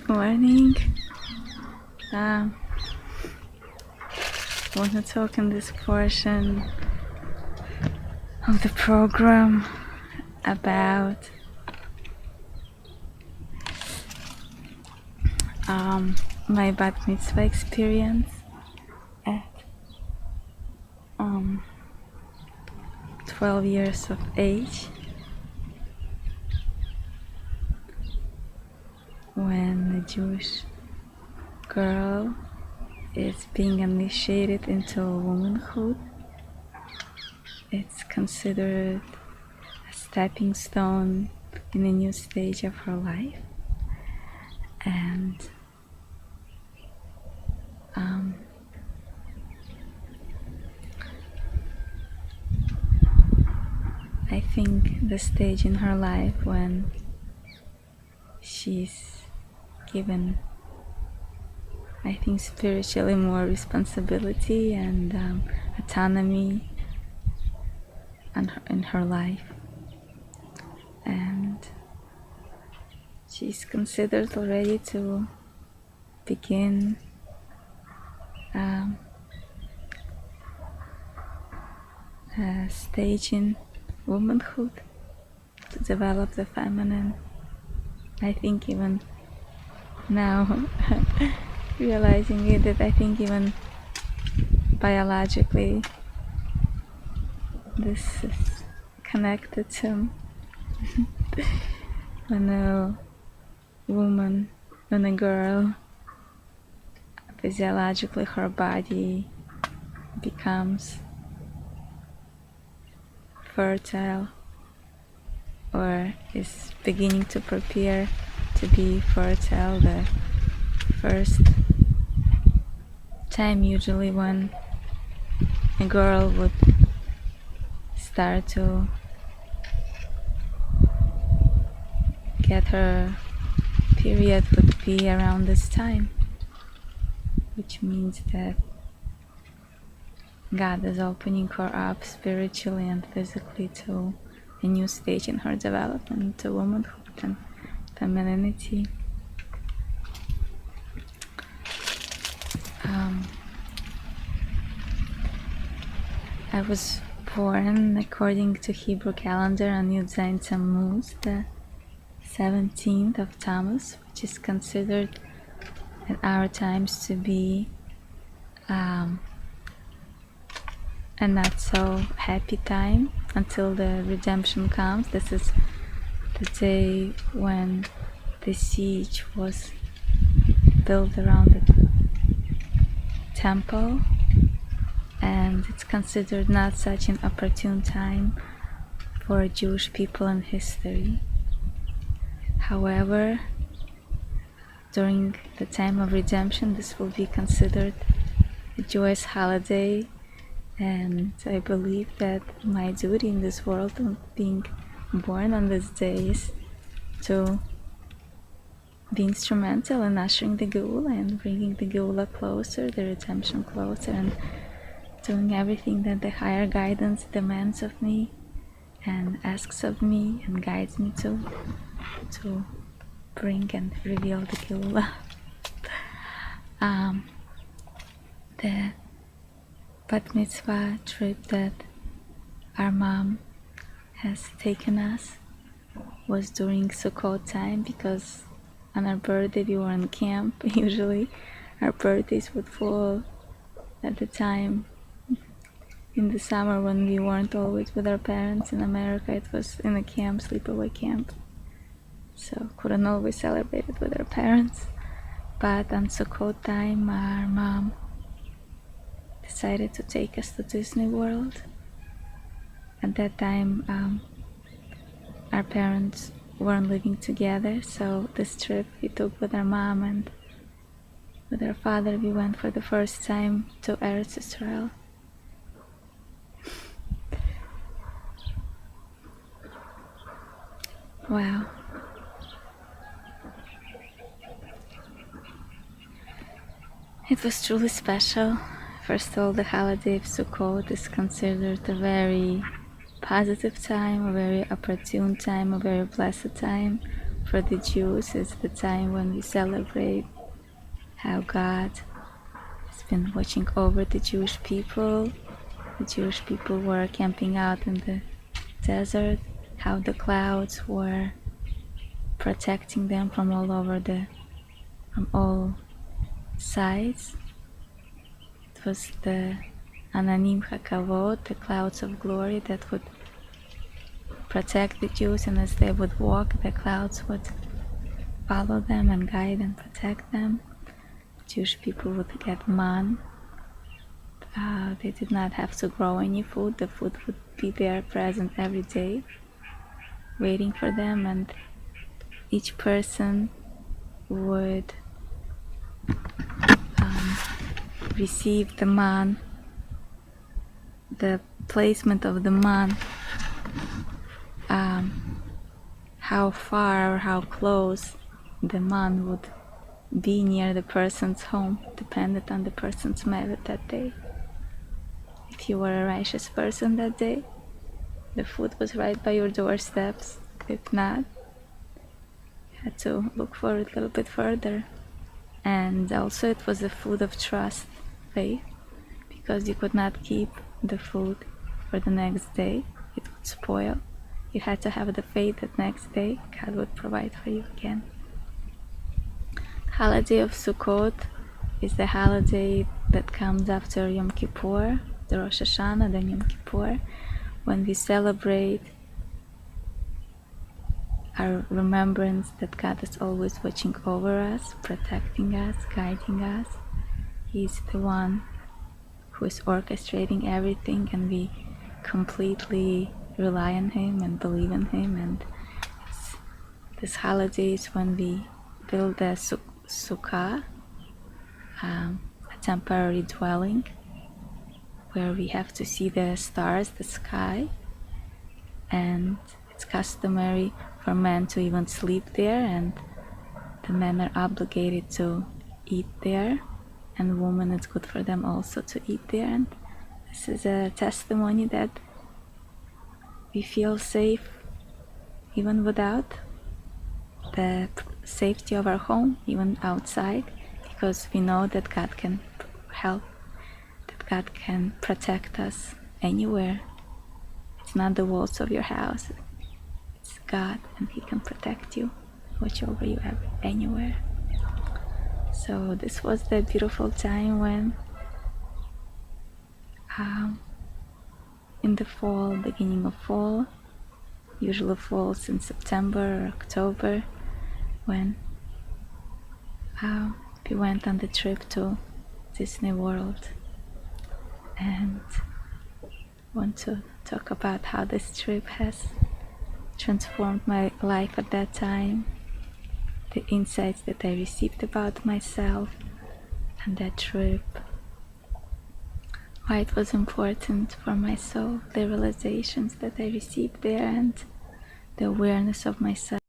morning. I want to talk in this portion of the program about my bat mitzvah experience at 12 years of age, when a Jewish girl is being initiated into womanhood. It's considered a stepping stone in a new stage of her life, and I think the stage in her life when she's given, I think, spiritually more responsibility and autonomy in her life, and she's considered already to begin a stage in womanhood, to develop the feminine. I think even now realizing it, that I think even biologically this is connected to when a girl, physiologically her body becomes fertile or is beginning to prepare to be fertile. The first time usually when a girl would start to get her period would be around this time, which means that God is opening her up spiritually and physically to a new stage in her development, to womanhood and femininity. I was born according to Hebrew calendar on Yud Zayin Tammuz, the 17th of Tammuz, which is considered in our times to be a not so happy time until the redemption comes. This is the day when the siege was built around the temple, and it's considered not such an opportune time for Jewish people in history. However, during the time of redemption, this will be considered a joyous holiday, and I believe that my duty in this world of being born on this day is to be instrumental in ushering the Geula and bringing the Geula closer, the redemption closer, and doing everything that the higher guidance demands of me and asks of me and guides me to bring and reveal the Geula. The bat mitzvah trip that our mom has taken us was during Sukkot time, because on our birthday we were in camp. Usually our birthdays would fall at the time in the summer when we weren't always with our parents in America. It was in a camp, sleepaway camp, so couldn't always celebrate it with our parents. But on Sukkot time, our mom decided to take us to Disney World. At that time, our parents weren't living together, so this trip we took with our mom, and with our father we went for the first time to Eretz Israel. Wow. It was truly special. First of all, the holiday of Sukkot is considered a very positive time, a very opportune time, a very blessed time for the Jews is the time when we celebrate how God has been watching over the Jewish people. The Jewish people were camping out in the desert, how the clouds were protecting them from all sides. It was the Ananim HaKavod, the clouds of glory, that would protect the Jews, and as they would walk, the clouds would follow them and guide and protect them. Jewish people would get man. They did not have to grow any food. The food would be there, present every day, waiting for them, and each person would receive the man, the placement of the man, how far or how close the man would be near the person's home, depended on the person's merit that day. If you were a righteous person that day, the food was right by your doorsteps. If not, you had to look for it a little bit further. And also it was a food of trust, faith, because you could not keep the food for the next day. It would spoil. You had to have the faith that next day God would provide for you again. The holiday of Sukkot is the holiday that comes after Yom Kippur, the Rosh Hashanah, then Yom Kippur, when we celebrate our remembrance that God is always watching over us, protecting us, guiding us. He's the one who is orchestrating everything, and we completely rely on Him and believe in Him. And this holiday is when we build a sukkah, a temporary dwelling, where we have to see the stars, the sky, and it's customary for men to even sleep there, and the men are obligated to eat there, and women, it's good for them also to eat there. And this is a testimony that we feel safe even without the safety of our home, even outside, because we know that God can help, that God can protect us anywhere. It's not the walls of your house, it's God, and He can protect you, watch over you anywhere. So this was the beautiful time when in the fall, beginning of fall, usually falls in September or October, when we went on the trip to Disney World, and want to talk about how this trip has transformed my life at that time, the insights that I received about myself and that trip, why it was important for my soul, the realizations that I received there, and the awareness of myself.